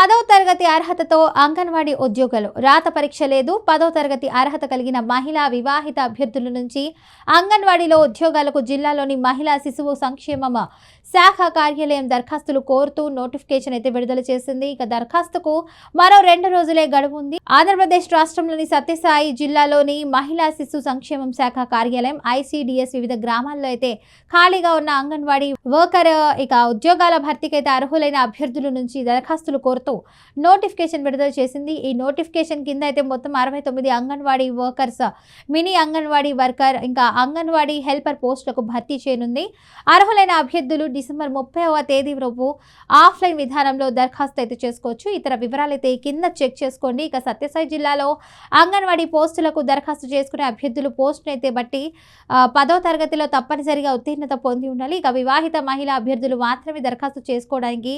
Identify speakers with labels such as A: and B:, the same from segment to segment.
A: 10వ తరగతి అర్హతతో అంగన్వాడీ ఉద్యోగాలు రాత పరీక్ష లేదు. 10వ తరగతి అర్హత కలిగిన మహిళా వివాహిత అభ్యర్థుల నుంచి అంగన్వాడీలో ఉద్యోగాలకు జిల్లాలోని మహిళా శిశువు సంక్షేమ శాఖ కార్యాలయం దరఖాస్తులు కోరుతూ నోటిఫికేషన్ అయితే విడుదల చేసింది. ఇక దరఖాస్తుకు మరో 2 రోజులే గడువు ఉంది. ఆంధ్రప్రదేశ్ రాష్ట్రంలోని సత్యసాయి జిల్లాలోని మహిళా శిశు సంక్షేమం శాఖ కార్యాలయం ఐసిడిఎస్ వివిధ గ్రామాల్లో అయితే ఖాళీగా ఉన్న అంగన్వాడీ వర్కర్ ఉద్యోగాల భర్తీకి అయితే అర్హులైన అభ్యర్థుల నుంచి దరఖాస్తులు కోరుతూ నోటిఫికేషన్ విడుదల చేసింది. ఈ నోటిఫికేషన్ కింద అయితే మొత్తం 69 anganwadi workers, mini anganwadi worker, ఇంకా అంగన్వాడీ హెల్పర్ పోస్టులకు భర్తీ చేయనుంది. అర్హులైన అభ్యర్థులు డిసెంబర్ 30వ తేదీలోపు ఆఫ్లైన్ విధానంలో దరఖాస్తు అయితే చేసుకోవచ్చు. ఇతర వివరాలు అయితే కింద చెక్ చేసుకోండి. ఇక సత్యసాయి జిల్లాలో అంగన్వాడీ పోస్టులకు దరఖాస్తు చేసుకునే అభ్యర్థులు పోస్టును అయితే బట్టి 10వ తరగతిలో తప్పనిసరిగా ఉత్తీర్ణత పొంది ఉండాలి. ఇక వివాహిత మహిళా అభ్యర్థులు మాత్రమే దరఖాస్తు చేసుకోవడానికి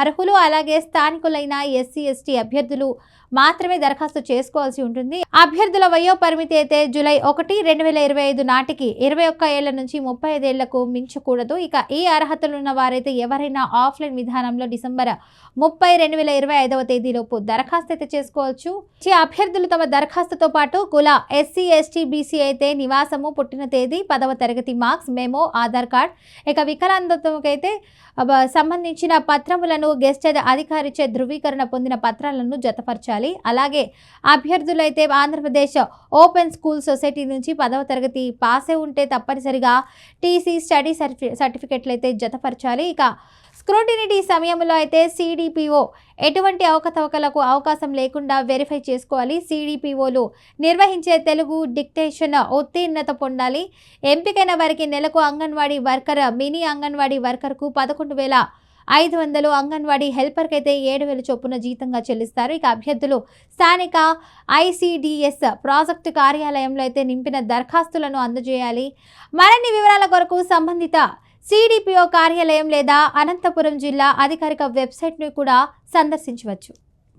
A: అర్హులు. అలాగే స్థానికులైన ఎస్సీ ఎస్టీ అభ్యర్థులు మాత్రమే దరఖాస్తు చేసుకోవాల్సి ఉంటుంది. అభ్యర్థుల వయో పరిమితి అయితే జూలై 1, 2025 నాటికి 21 ఏళ్ల నుంచి 35 ఏళ్లకు మించకూడదు. ఇక ఈ అర్హతలున్న వారైతే ఎవరైనా ఆఫ్లైన్ విధానంలో డిసెంబర్ 30, 2025వ తేదీలోపు దరఖాస్తు అయితే చేసుకోవచ్చు. అభ్యర్థులు తమ దరఖాస్తుతో పాటు కుల ఎస్సీ ఎస్టీ బీసీ అయితే నివాసము, పుట్టిన తేదీ, 10వ తరగతి మార్క్స్, మెమో, ఆధార్ కార్డ్, ఇక వికలాంగతకైతే సంబంధించిన పత్రములను గెస్టెడ్ అధికారిచే ధృవీకరణ పొందిన పత్రాలను జతపరచాలి. అలాగే అభ్యర్థులైతే ఆంధ్రప్రదేశ్ ఓపెన్ స్కూల్ సొసైటీ నుంచి 10వ తరగతి పాసే ఉంటే తప్పనిసరిగా టీసీ స్టడీ సర్టిఫికెట్లు అయితే జతపరచాలి. ఇక స్క్రూటినిటీ సమయంలో అయితే సిడిపిఓ ఎటువంటి అవకతవకలకు అవకాశం లేకుండా వెరిఫై చేసుకోవాలి. సిడిపిఓలు నిర్వహించే తెలుగు డిక్టేషన్ ఉత్తీర్ణత పొందాలి. ఎంపికైన వారికి నెలకు అంగన్వాడీ వర్కర్, మినీ అంగన్వాడీ వర్కర్కు 11,500, అంగన్వాడీ హెల్పర్కి అయితే 7,000 చొప్పున జీతంగా చెల్లిస్తారు. ఇక అభ్యర్థులు స్థానిక ఐసిడిఎస్ ప్రాజెక్టు కార్యాలయంలో అయితే నింపిన దరఖాస్తులను అందజేయాలి. మరిన్ని వివరాల కొరకు సంబంధిత సిడిపిఓ కార్యాలయం లేదా అనంతపురం జిల్లా అధికారిక వెబ్సైట్ను కూడా సందర్శించవచ్చు.